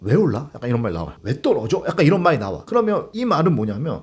왜 올라? 약간 이런 말 나와요. 왜 떨어져? 약간 이런 말이 나와. 그러면 이 말은 뭐냐면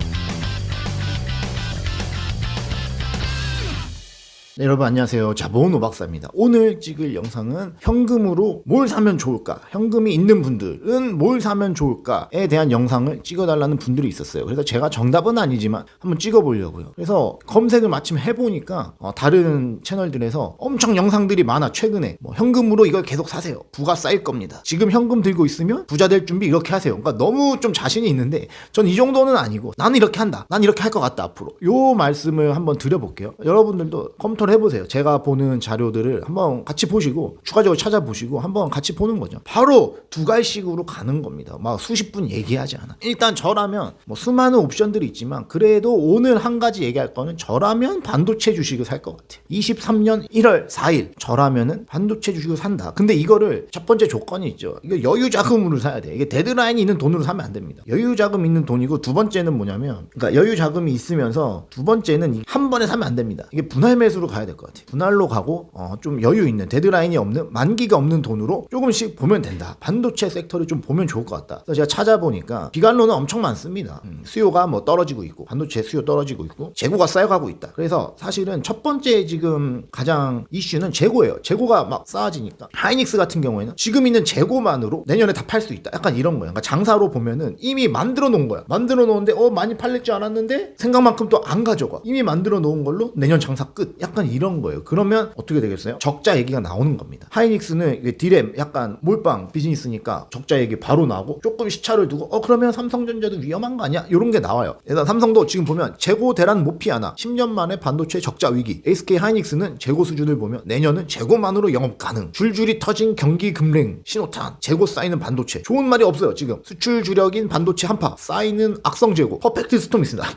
네, 여러분 안녕하세요. 자본 오박사입니다. 오늘 찍을 영상은 현금으로 뭘 사면 좋을까? 현금이 있는 분들은 뭘 사면 좋을까에 대한 영상을 찍어달라는 분들이 있었어요. 그래서 제가 정답은 아니지만 한번 찍어보려고요. 그래서 검색을 마침 해보니까 다른 채널들에서 엄청 영상들이 많아. 최근에 뭐 현금으로 이걸 계속 사세요. 부가 쌓일 겁니다. 지금 현금 들고 있으면 부자 될 준비 이렇게 하세요. 그러니까 너무 좀 자신이 있는데 전 이 정도는 아니고 나는 이렇게 한다. 난 이렇게 할 것 같다 앞으로. 요 말씀을 한번 드려볼게요. 여러분들도 컴퓨터를 해보세요. 제가 보는 자료들을 한번 같이 보시고 추가적으로 찾아보시고 한번 같이 보는 거죠. 바로 두 갈식으로 가는 겁니다. 막 수십 분 얘기하지 않아. 일단 저라면 뭐 수많은 옵션들이 있지만 그래도 오늘 한 가지 얘기할 거는 저라면 반도체 주식을 살 것 같아요. 23년 1월 4일 저라면은 반도체 주식을 산다. 근데 이거를 첫 번째 조건이 있죠. 이거 여유 자금으로 사야 돼. 이게 데드라인이 있는 돈으로 사면 안 됩니다. 여유 자금 있는 돈이고 두 번째는 뭐냐면 그러니까 여유 자금이 있으면서 두 번째는 한 번에 사면 안 됩니다. 이게 분할 매수로 가야 될 것 같아요. 분할로 가고 좀 여유 있는 데드라인이 없는 만기가 없는 돈으로 조금씩 보면 된다. 반도체 섹터를 좀 보면 좋을 것 같다. 그래서 제가 찾아보니까 비관론은 엄청 많습니다. 수요가 뭐 떨어지고 있고 반도체 수요 떨어지고 있고 재고가 쌓여가고 있다. 그래서 사실은 첫 번째 지금 가장 이슈는 재고예요. 재고가 막 쌓아지니까 하이닉스 같은 경우에는 지금 있는 재고만으로 내년에 다 팔 수 있다. 약간 이런 거예요. 그러니까 장사로 보면은 이미 만들어 놓은 거야. 만들어 놓은데 많이 팔릴 줄 알았는데 생각만큼 또 안 가져가. 이미 만들어 놓은 걸로 내년 장사 끝. 약간 이런 거예요. 그러면 어떻게 되겠어요? 적자 얘기가 나오는 겁니다. 하이닉스는 이게 디램 약간 몰빵 비즈니스니까 적자 얘기 바로 나오고 조금 시차를 두고 그러면 삼성전자도 위험한 거 아니야? 이런 게 나와요. 일단 삼성도 지금 보면 재고 대란 못 피하나 10년 만에 반도체 적자 위기. SK 하이닉스는 재고 수준을 보면 내년은 재고만으로 영업 가능. 줄줄이 터진 경기 금냉 신호탄 재고 쌓이는 반도체. 좋은 말이 없어요. 지금 수출 주력인 반도체 한파 쌓이는 악성 재고. 퍼펙트 스톰 있습니다.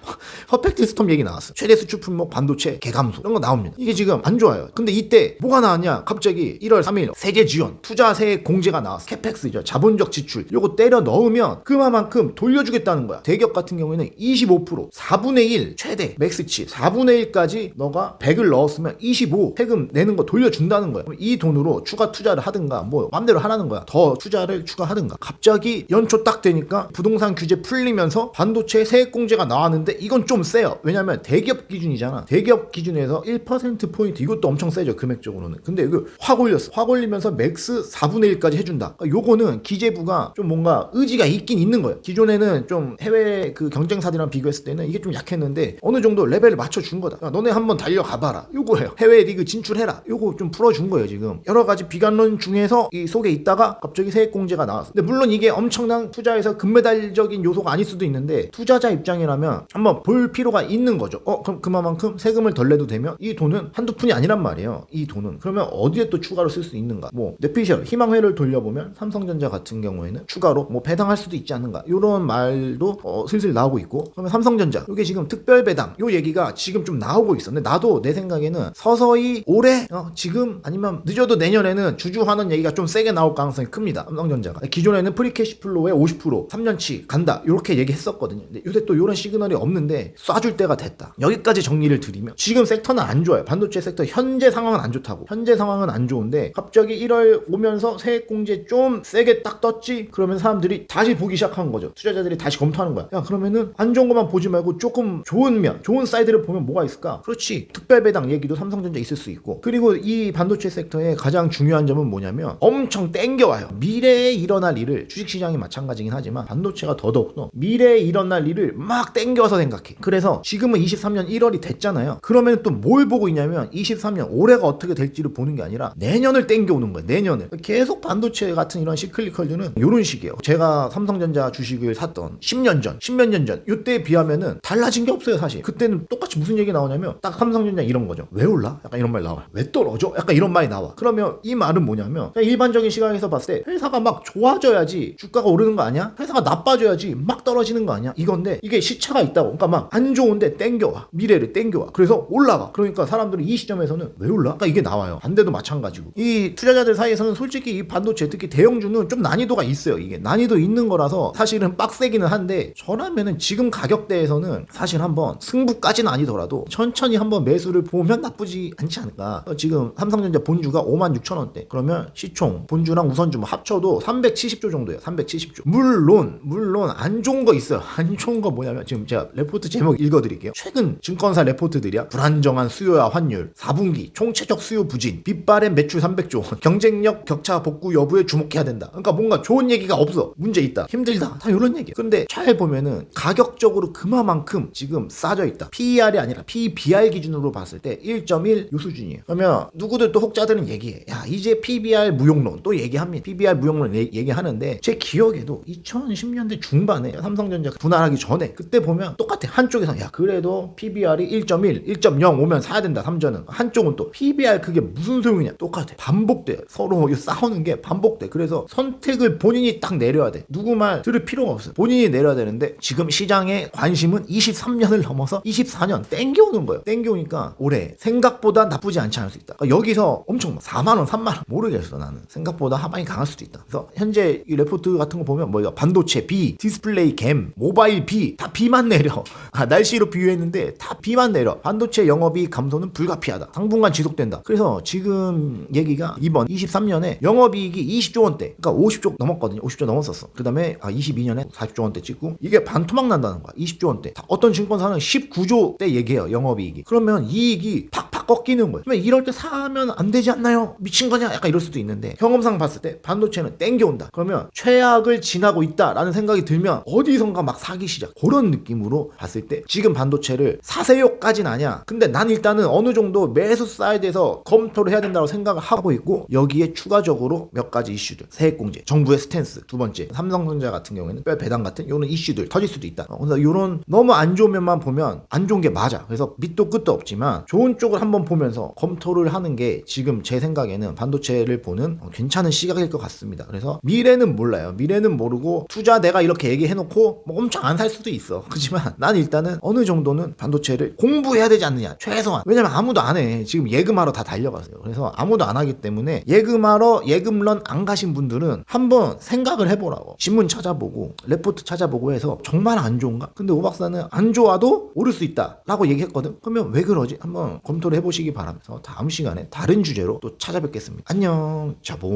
퍼펙트 스톰 얘기 나왔어. 최대 수출 품목 반도체 개감소 이런 거 나옵니다. 이게 지금 안 좋아요. 근데 이때 뭐가 나왔냐? 갑자기 1월 3일 세제 지원 투자세 공제가 나왔어. 캐펙스죠. 자본적 지출. 요거 때려 넣으면 그만큼 돌려주겠다는 거야. 대기업 같은 경우에는 25% 4분의 1 최대 맥스치 4분의 1까지 너가 100을 넣었으면 25 세금 내는 거 돌려준다는 거야. 이 돈으로 추가 투자를 하든가 뭐 맘대로 하라는 거야. 더 투자를 추가하든가. 갑자기 연초 딱 되니까 부동산 규제 풀리면서 반도체 세액 공제가 나왔는데 이건 좀 세요. 왜냐면 대기업 기준이잖아. 대기업 기준에서 1%포인트 이것도 엄청 세죠. 금액적으로는. 근데 이거 확 올렸어. 확 올리면서 맥스 4분의 1까지 해준다. 그러니까 요거는 기재부가 좀 뭔가 의지가 있긴 있는 거예요. 기존에는 좀 해외 그 경쟁사들이랑 비교했을 때는 이게 좀 약했는데 어느 정도 레벨을 맞춰준 거다. 그러니까 너네 한번 달려가봐라. 요거예요. 해외 리그 진출해라. 요거 좀 풀어준 거예요. 지금 여러 가지 비관론 중에서 이 속에 있다가 갑자기 세액 공제가 나왔어. 근데 물론 이게 엄청난 투자에서 금메달적인 요소가 아닐 수도 있는데 투자자 입장이라면 한번 볼 필요가 있는 거죠. 그럼 그만큼 세금을 덜 내도 되면 이 돈은 한두 푼이 아니란 말이에요. 이 돈은 그러면 어디에 또 추가로 쓸 수 있는가? 뭐 뇌피셜 희망회를 돌려보면 삼성전자 같은 경우에는 추가로 뭐 배당할 수도 있지 않는가? 이런 말도 슬슬 나오고 있고 그러면 삼성전자 이게 지금 특별 배당 요 얘기가 지금 좀 나오고 있어. 근데 나도 내 생각에는 서서히 올해 지금 아니면 늦어도 내년에는 주주환원 얘기가 좀 세게 나올 가능성이 큽니다. 삼성전자가 기존에는 프리캐시플로우에 50% 3년치 간다 이렇게 얘기했었거든요. 근데 요새 또 이런 시그널이 없는데 쏴줄 때가 됐다. 여기까지 정리를 드리면 지금 섹터는 안 좋아요. 반도체 섹터 현재 상황은 안 좋다고. 현재 상황은 안 좋은데 갑자기 1월 오면서 세액공제 좀 세게 딱 떴지? 그러면 사람들이 다시 보기 시작한 거죠. 투자자들이 다시 검토하는 거야. 야 그러면은 안 좋은 것만 보지 말고 조금 좋은 면, 좋은 사이드를 보면 뭐가 있을까? 그렇지. 특별배당 얘기도 삼성전자 있을 수 있고. 그리고 이 반도체 섹터의 가장 중요한 점은 뭐냐면 엄청 땡겨와요. 미래에 일어날 일을 주식시장이 마찬가지긴 하지만 반도체가 더더욱더 미래에 일어날 일을 막 땡겨서 생각해. 그래서 지금은 23년 1월이 됐잖아요. 그러면 또 뭘 보고 있냐면 23년 올해가 어떻게 될지를 보는 게 아니라 내년을 땡겨오는 거예요. 내년을. 계속 반도체 같은 이런 시클리컬들은 이런 식이에요. 제가 삼성전자 주식을 샀던 10년 전, 10몇 년 전 이때에 비하면은 달라진 게 없어요. 사실. 그때는 똑같이 무슨 얘기 나오냐면 딱 삼성전자 이런 거죠. 왜 올라? 약간 이런 말 나와요. 왜 떨어져? 약간 이런 말이 나와. 그러면 이 말은 뭐냐면 그냥 일반적인 시각에서 봤을 때 회사가 막 좋아져야지 주가가 오르는 거 아니야? 회사가 나빠져야지 막 떨어지는 거 아니야? 이건데 이게 시차가 있다고. 그러니까 막 안 좋은데 땡겨와. 미래를 땡겨와. 그래서 올라가. 그러니까 사람 사람들은 이 시점에서는 왜 올라? 그러니까 이게 나와요. 반대도 마찬가지고. 이 투자자들 사이에서는 솔직히 이 반도체 특히 대형주는 좀 난이도가 있어요. 이게 난이도 있는 거라서 사실은 빡세기는 한데 저라면은 지금 가격대에서는 사실 한번 승부까지는 아니더라도 천천히 한번 매수를 보면 나쁘지 않지 않을까. 지금 삼성전자 본주가 56,000원대. 그러면 시총 본주랑 우선주 뭐 합쳐도 370조 정도예요. 370조. 물론 안 좋은 거 있어요. 안 좋은 거 뭐냐면 지금 제가 레포트 제목 읽어드릴게요. 최근 증권사 레포트들이야. 불안정한 수요와 환율, 4분기 총체적 수요 부진, 빗발의 매출 300조, 경쟁력 격차 복구 여부에 주목해야 된다. 그러니까 뭔가 좋은 얘기가 없어. 문제 있다. 힘들다. 다 이런 얘기야. 근데 잘 보면은 가격적으로 그만큼 지금 싸져 있다. PER이 아니라 PBR 기준으로 봤을 때 1.1 요 수준이에요. 그러면 누구들 또 혹자들은 얘기해. 야 이제 PBR 무용론 또 얘기합니다. PBR 무용론 얘기하는데 제 기억에도 2010년대 중반에 삼성전자 분할하기 전에 그때 보면 똑같아. 한쪽에서 야 그래도 PBR이 1.1, 1.0 오면 사야 된다. 삼전은. 한쪽은 또 PBR 그게 무슨 소용이냐. 똑같아. 반복돼. 서로 싸우는 게 반복돼. 그래서 선택을 본인이 딱 내려야 돼. 누구 말 들을 필요가 없어. 본인이 내려야 되는데 지금 시장의 관심은 23년을 넘어서 24년 땡겨오는 거예요. 땡겨오니까 올해 생각보다 나쁘지 않지 않을 수 있다. 그러니까 여기서 엄청 4만원, 3만원 모르겠어 나는. 생각보다 하방이 강할 수도 있다. 그래서 현재 이 레포트 같은 거 보면 뭐 반도체 B, 디스플레이 갬, 모바일 B 다 B만 내려. 날씨로 비유했는데 다 B만 내려. 반도체 영업이익 감소는 불가피하다. 당분간 지속된다. 그래서 지금 얘기가 이번 23년에 영업이익이 20조 원대. 그러니까 50조 넘었거든요. 50조 넘었었어. 그 다음에 22년에 40조 원대 찍고 이게 반토막 난다는 거야. 20조 원대. 어떤 증권사는 19조 대 얘기해요. 영업이익이. 그러면 이익이 팍팍 꺾이는 거예요. 그러면 이럴 때 사면 안 되지 않나요? 미친 거냐? 약간 이럴 수도 있는데 경험상 봤을 때 반도체는 땡겨온다. 그러면 최악을 지나고 있다라는 생각이 들면 어디선가 막 사기 시작. 그런 느낌으로 봤을 때 지금 반도체를 사세요까진 아니야. 근데 난 일단은 어느 정도 매수 사이드에서 검토를 해야 된다고 생각을 하고 있고 여기에 추가적으로 몇 가지 이슈들. 세액공제, 정부의 스탠스 두 번째, 삼성전자 같은 경우에는 뼈 배당 같은 이런 이슈들 터질 수도 있다. 그래서 이런 너무 안 좋은 면만 보면 안 좋은 게 맞아. 그래서 밑도 끝도 없지만 좋은 쪽을 한번 보면서 검토를 하는 게 지금 제 생각에는 반도체를 보는 괜찮은 시각일 것 같습니다. 그래서 미래는 몰라요. 미래는 모르고 투자 내가 이렇게 얘기해놓고 뭐 엄청 안 살 수도 있어. 그렇지만 난 일단은 어느 정도는 반도체를 공부해야 되지 않느냐. 최소한. 왜냐면 아무도 안 해. 지금 예금하러 다 달려갔어요. 그래서 아무도 안 하기 때문에 예금하러 예금런 안 가신 분들은 한번 생각을 해보라고. 신문 찾아보고 레포트 찾아보고 해서 정말 안 좋은가? 근데 오 박사는 안 좋아도 오를 수 있다 라고 얘기했거든. 그러면 왜 그러지? 한번 검토를 해보시기 바라면서 다음 시간에 다른 주제로 또 찾아뵙겠습니다. 안녕. 자본